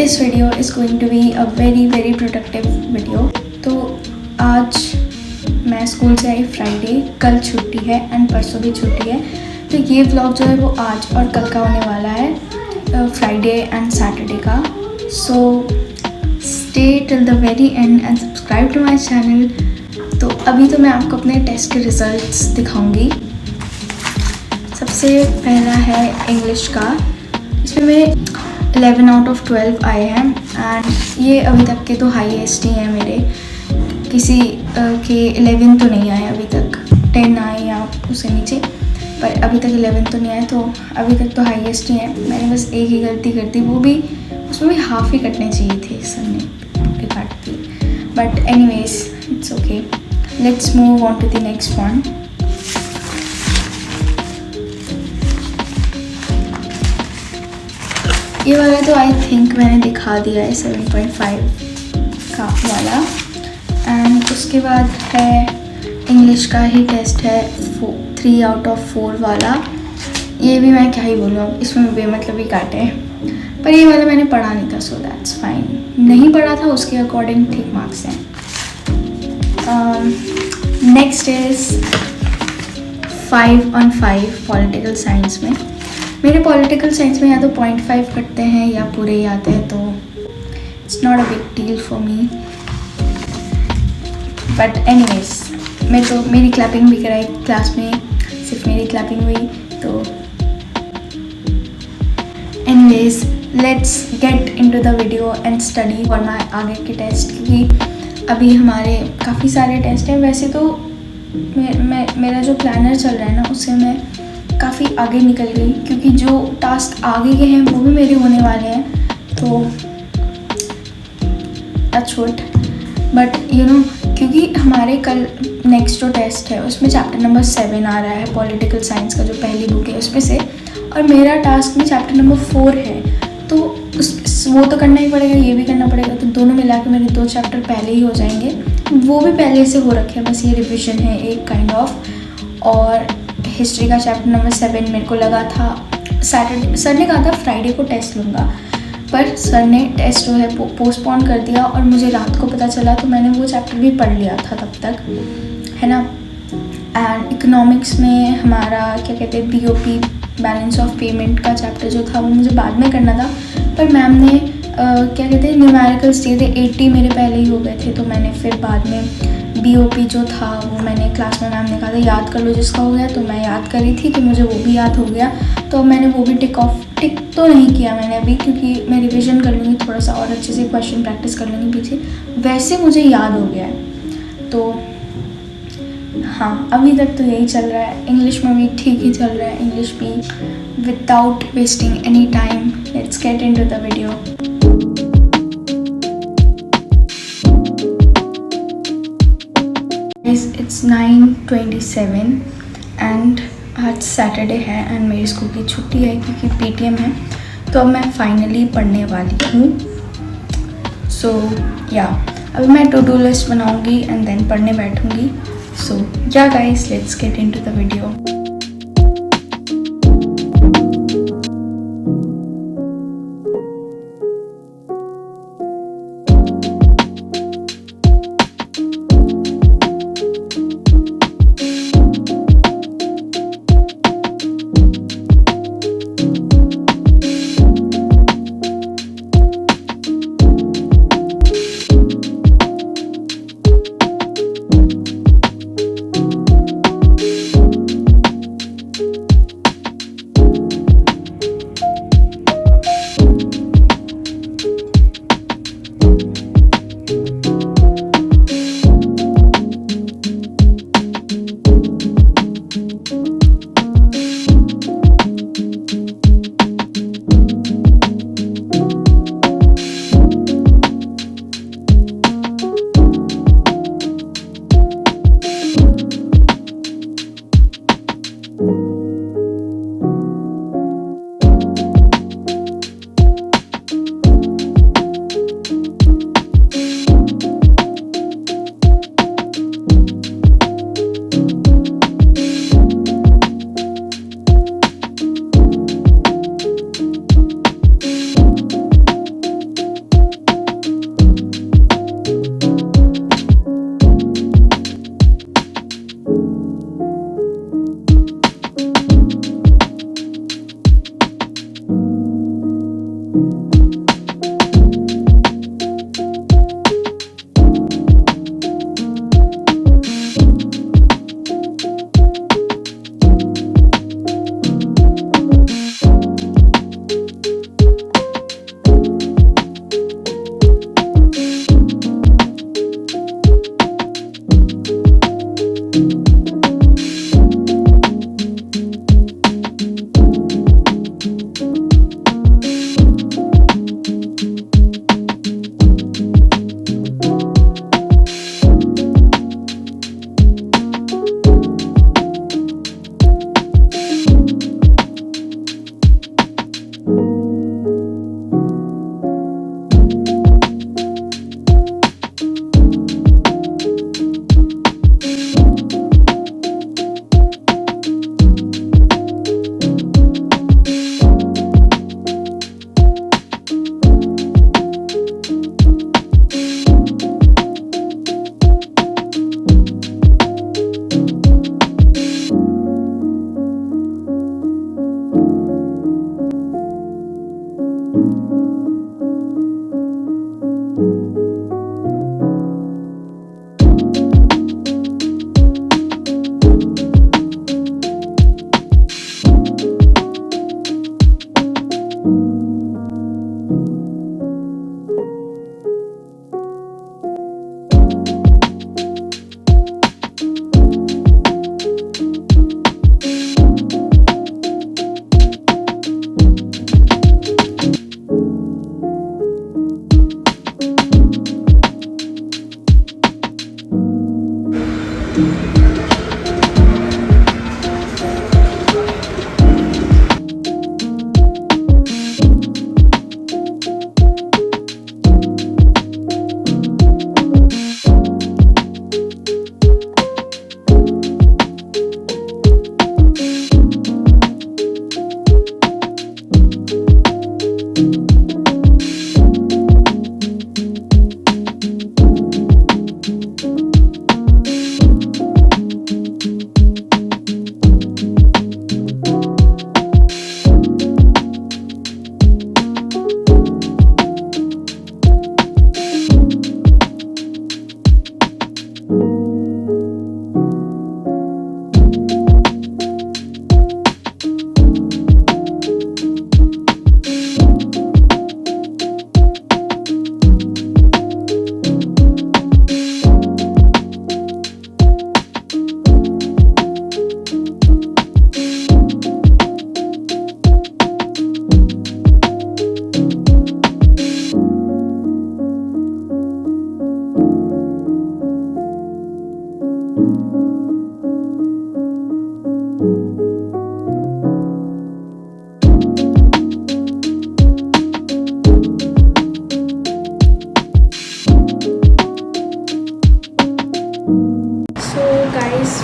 this video is going to be a very productive video। तो आज मैं school से आई फ्राइडे, कल छुट्टी है एंड परसों भी छुट्टी है। तो ये व्लॉग जो है वो आज और कल का होने वाला है, फ्राइडे एंड सैटरडे का। So stay till the very end and subscribe to my channel. तो अभी तो मैं आपको अपने टेस्ट के रिज़ल्ट्स दिखाऊंगी। सबसे पहला है इंग्लिश का, इसमें मेरे 11 आउट ऑफ 12 आए हैं एंड ये अभी तक के तो हाईएस्ट ही हैं मेरे। किसी के 11 तो नहीं आए अभी तक, 10 आए या उससे नीचे, पर अभी तक 11 तो नहीं आए, तो अभी तक तो हाईएस्ट ही हैं। मैंने बस एक ही गलती कर दी, वो भी उसमें भी हाफ़ ही कटने चाहिए थे, सर ने काट दी। But anyways it's okay, let's move on to the next one. ये वाला तो आई थिंक मैंने दिखा दिया है, 7.5 का वाला। एंड उसके बाद है इंग्लिश का ही टेस्ट है, 3 आउट ऑफ 4 वाला। ये भी मैं क्या ही बोलूँ, इसमें बेमतलब ही काटे हैं, पर ये वाला मैंने पढ़ा नहीं था, सो दैट्स फाइन। नहीं पढ़ा था, उसके अकॉर्डिंग ठीक मार्क्स हैं। Next is 5 on 5 political science में। मेरे पॉलिटिकल साइंस में या तो 0.5 कटते हैं या पूरे ही आते हैं, तो it's not a big deal for me. But anyways मेरी क्लैपिंग भी कराई क्लास में, सिर्फ मेरी क्लैपिंग हुई। तो anyways let's get into the video and study for my आगे के टेस्ट, क्योंकि अभी हमारे काफ़ी सारे टेस्ट हैं। वैसे तो मेरा जो प्लानर चल रहा है ना, उससे मैं काफ़ी आगे निकल गई, क्योंकि जो टास्क आगे के हैं वो भी मेरे होने वाले हैं। तो that's what. But you know, क्योंकि हमारे कल नेक्स्ट जो टेस्ट है उसमें चैप्टर नंबर 7 आ रहा है पॉलिटिकल साइंस का, जो पहली बुक है उसमें से, और मेरा टास्क में चैप्टर नंबर 4 है। तो वो तो करना ही पड़ेगा, ये भी करना पड़ेगा, तो दोनों मिला के मेरे 2 चैप्टर पहले ही हो जाएंगे। वो भी पहले से हो रखे हैं, बस ये रिविजन है एक काइंड ऑफ। और हिस्ट्री का चैप्टर नंबर 7 मेरे को लगा था सैटरडे, सर ने कहा था फ्राइडे को टेस्ट लूँगा, पर सर ने टेस्ट जो है पोस्टपोन कर दिया और मुझे रात को पता चला, तो मैंने वो चैप्टर भी पढ़ लिया था तब तक, है ना। एंड इकोनॉमिक्स में हमारा क्या कहते हैं, बीओपी बैलेंस ऑफ पेमेंट का चैप्टर जो था वो मुझे बाद में करना था, पर मैम ने क्या कहते हैं न्यूमेरिकल्स दिए थे, 80 मेरे पहले ही हो गए थे, तो मैंने फिर बाद में बीओपी जो था वो मैंने क्लास में, मैम ने कहा था याद कर लो जिसका हो गया, तो मैं याद कर रही थी कि मुझे वो भी याद हो गया, तो मैंने वो भी टिक तो नहीं किया मैंने अभी, क्योंकि मैं रिवीजन कर लूँगी थोड़ा सा और अच्छे से क्वेश्चन प्रैक्टिस कर लूँगी पीछे। वैसे मुझे याद हो गया है। तो हाँ, अभी तक तो यही चल रहा है। इंग्लिश में भी ठीक ही चल रहा है, इंग्लिश भी। Without wasting any time let's get into the video. It's 9:27 and आज सैटरडे है एंड मेरी स्कूल की छुट्टी है क्योंकि पीटीएम है। तो अब मैं फाइनली पढ़ने वाली हूँ। सो या अब मैं टू डू लिस्ट बनाऊँगी एंड देन पढ़ने बैठूँगी। सो या guys, let's get into the video.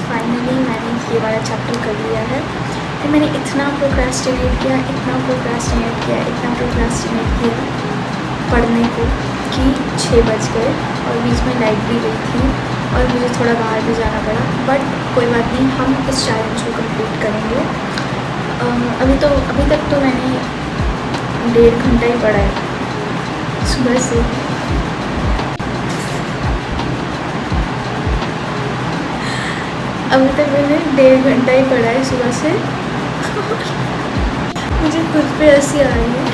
Finally मैंने ये वाला चैप्टर कर लिया है। फिर मैंने इतना प्रोक्रेस्टिनेट किया पढ़ने को कि 6 बज गए और बीच में लाइट भी गई थी और मुझे थोड़ा बाहर भी जाना पड़ा। बट कोई बात नहीं, हम इस चैलेंज को कंप्लीट करेंगे। अभी तक तो मैंने 1.5 घंटा ही पढ़ा है सुबह से। अभी तक मैंने 1.5 घंटा ही पढ़ा है सुबह से। मुझे खुद पे हंसी आ रही है।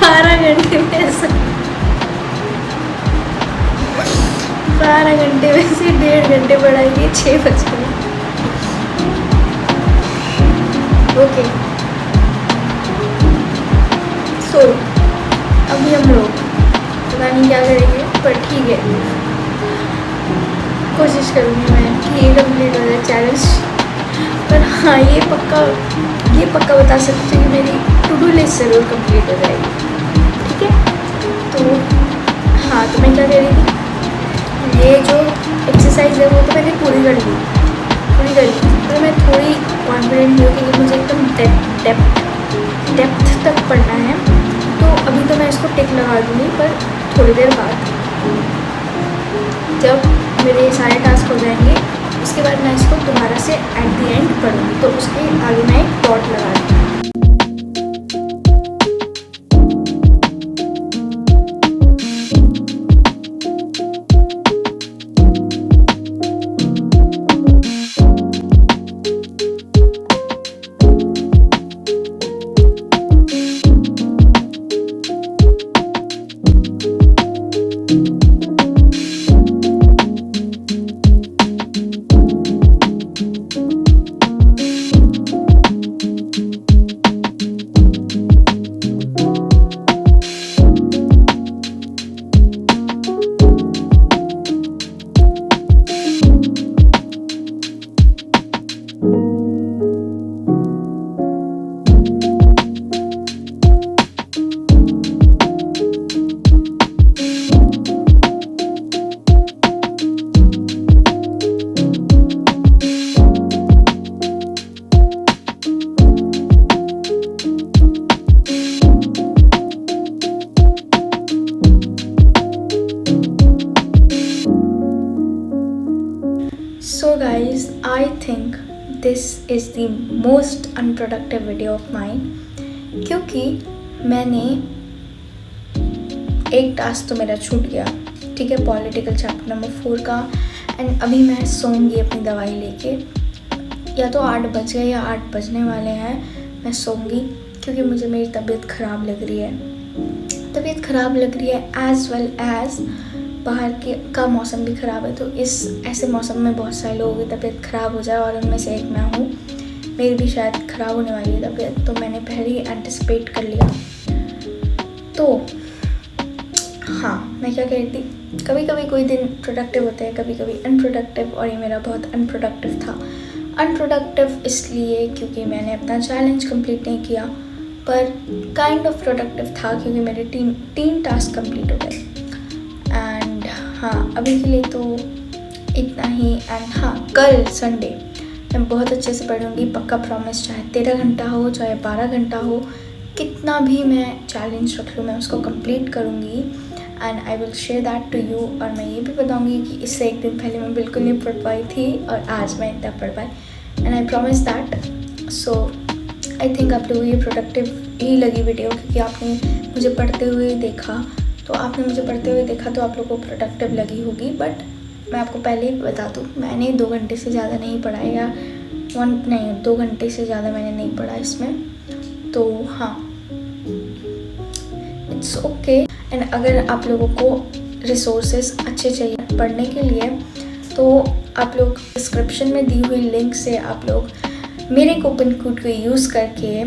बारह घंटे में से 1.5 घंटे पढ़ाएंगे, 6 बज गए। ओके, सो अभी हम लोग पता नहीं क्या करेंगे, पर ठीक है, कोशिश करूँगी मैं कि ये कंप्लीट हो जाए चैलेंज। पर हाँ, ये पक्का बता सकती हूँ कि मेरी टू डू लिस्ट ज़रूर कंप्लीट हो जाएगी। ठीक है, तो हाँ, तो मैं क्या कह रही थी, ये जो एक्सरसाइज है वो तो मैंने पूरी कर ली। तो मैं थोड़ी कॉन्फिडेंट हूँ कि मुझे एकदम डेप्थ तक पढ़ना है। तो अभी तो मैं इसको टिक लगा दूँगी, पर थोड़ी देर बाद जब मेरे सारे टास्क हो जाएंगे उसके बाद मैं इसको दोबारा से एट द एंड पढ़ूँगी। तो उसके आगे मैं एक डॉट लगा दूँगी। So guys, I think this is the most unproductive video of mine, क्योंकि मैंने एक टास्क तो मेरा छूट गया, ठीक है, पॉलिटिकल चैप्टर नंबर 4 का। एंड अभी मैं सोऊंगी अपनी दवाई लेके, या तो 8 बज गए या 8 बजने वाले हैं। मैं सोऊंगी क्योंकि मुझे मेरी तबीयत ख़राब लग रही है, एज़ वेल एज़ बाहर का मौसम भी ख़राब है। तो ऐसे मौसम में बहुत सारे लोगों की तबीयत ख़राब हो जाए और उनमें से एक मैं हूँ। मेरी भी शायद ख़राब होने वाली है तबीयत, तो मैंने पहले ही एंटिसिपेट कर लिया। तो हाँ, मैं क्या कह रही थी, कभी कभी कोई दिन प्रोडक्टिव होते हैं, कभी कभी अनप्रोडक्टिव, और ये मेरा बहुत अनप्रोडक्टिव था। अनप्रोडक्टिव इसलिए क्योंकि मैंने अपना चैलेंज कंप्लीट नहीं किया, पर काइंड ऑफ प्रोडक्टिव था क्योंकि मेरे तीन टास्क कंप्लीट हो गए। एंड हाँ, अभी के लिए तो इतना ही। एंड हाँ, कल संडे मैं बहुत अच्छे से पढ़ूँगी, पक्का प्रॉमिस। चाहे 13 घंटा हो, चाहे 12 घंटा हो, कितना भी मैं चैलेंज रख लूँ, मैं उसको कंप्लीट करूँगी। And I will share that to you. और मैं ये भी बताऊँगी कि इससे एक दिन पहले मैं बिल्कुल नहीं पढ़ पाई थी और आज मैं इतना पढ़ पाई। And I promise that. So I think आप लोगों को ये प्रोडक्टिव ही लगी वीडियो, क्योंकि आपने मुझे पढ़ते हुए देखा, तो आप लोगों को प्रोडक्टिव लगी होगी। बट मैं आपको पहले ही बता दूँ, मैंने 2 घंटे से ज़्यादा नहीं पढ़ा, या 2 घंटे से ज़्यादा मैंने नहीं पढ़ा इसमें। तो हाँ, इट्स ओके। एंड अगर आप लोगों को रिसोर्सेज अच्छे चाहिए पढ़ने के लिए, तो आप लोग डिस्क्रिप्शन में दी हुई लिंक से आप लोग मेरे कूपन कोड को यूज़ करके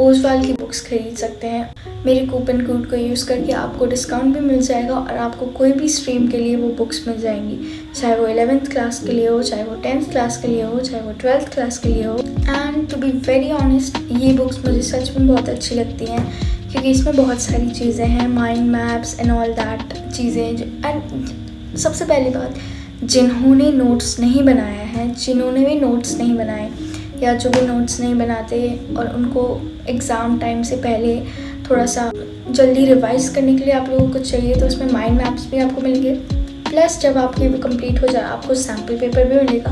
ओसवाल की बुक्स खरीद सकते हैं। मेरे कूपन कोड को यूज़ करके आपको डिस्काउंट भी मिल जाएगा और आपको कोई भी स्ट्रीम के लिए वो बुक्स मिल जाएंगी, चाहे वो 11th क्लास के लिए हो, चाहे वो 10th क्लास के लिए हो, चाहे वो 12th क्लास के लिए हो। And to be very honest, ये बुक्स मुझे सच में बहुत अच्छी लगती हैं, क्योंकि इसमें बहुत सारी चीज़ें हैं, mind maps and all that चीज़ें। एंड सबसे पहली बात, जिन्होंने नोट्स नहीं बनाया है, जिन्होंने भी नोट्स नहीं बनाए, या जो भी नोट्स नहीं बनाते और उनको एग्ज़ाम टाइम से पहले थोड़ा सा जल्दी रिवाइज़ करने के लिए आप लोगों को चाहिए, तो उसमें माइंड मैप्स भी आपको मिलेंगे। प्लस जब आपकी वो कंप्लीट हो जाए, आपको सैम्पल पेपर भी मिलेगा।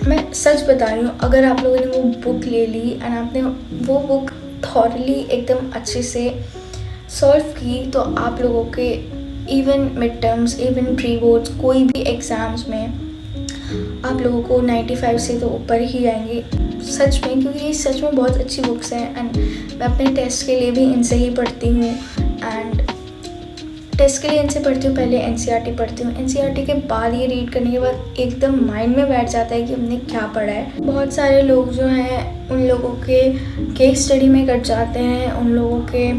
मैं सच बता रही हूँ, अगर आप लोगों ने वो बुक ले ली एंड आपने वो बुक थॉरली एकदम अच्छे से सॉल्व की, तो आप लोगों के even mid terms, even pre boards, कोई भी एग्ज़ाम्स में आप लोगों को 95 से तो ऊपर ही आएंगे, सच में। क्योंकि ये सच में बहुत अच्छी बुक्स हैं। एंड मैं अपने टेस्ट के लिए भी इनसे ही पढ़ती हूँ। एंड टेस्ट के लिए इनसे पढ़ती हूँ, पहले NCERT पढ़ती हूँ। NCERT के बाद ये रीड करने के बाद एकदम माइंड में बैठ जाता है कि हमने क्या पढ़ा है। बहुत सारे लोग जो हैं, उन लोगों के केस स्टडी में कट जाते हैं, उन लोगों के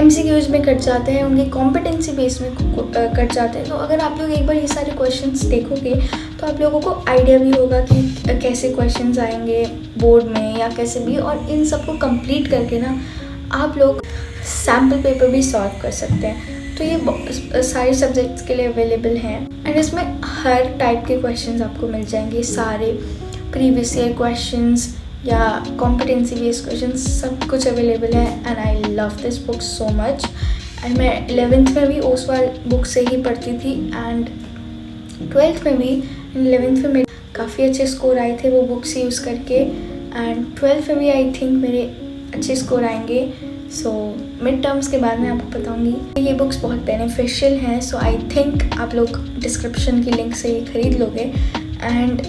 MCQs में कट जाते हैं, उनके कॉम्पिटेंसी बेस में कट जाते हैं। तो अगर आप लोग एक बार ये सारे क्वेश्चंस देखोगे, तो आप लोगों को आइडिया भी होगा कि कैसे क्वेश्चंस आएंगे बोर्ड में या कैसे भी। और इन सबको कंप्लीट करके ना आप लोग सैम्पल पेपर भी सॉल्व कर सकते हैं। तो ये सारे सब्जेक्ट्स के लिए अवेलेबल हैं। एंड इसमें हर टाइप के क्वेश्चंस आपको मिल जाएंगे, सारे प्रीवियस ईयर क्वेश्चंस या कॉम्पिटेंसी बेस्ड क्वेश्चंस, सब कुछ अवेलेबल है। And I love this book so much. And मैं 11th में भी ओसवाल बुक से ही पढ़ती थी, एंड 12th में भी। 11th में मेरे काफ़ी अच्छे स्कोर आए थे वो बुक्स यूज़ करके। एंड 12th में भी आई थिंक मेरे अच्छे स्कोर आएंगे। सो मिड टर्म्स के बाद मैं आपको बताऊंगी। ये बुक्स बहुत बेनिफिशियल हैं, सो आई थिंक आप लोग डिस्क्रिप्शन की लिंक से ये खरीद लोगे। एंड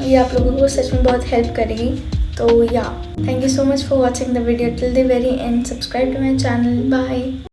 ये आप लोगों को सच में बहुत हेल्प करेगी। तो yeah, thank you so much for watching the video till the very end. Subscribe to my channel. Bye.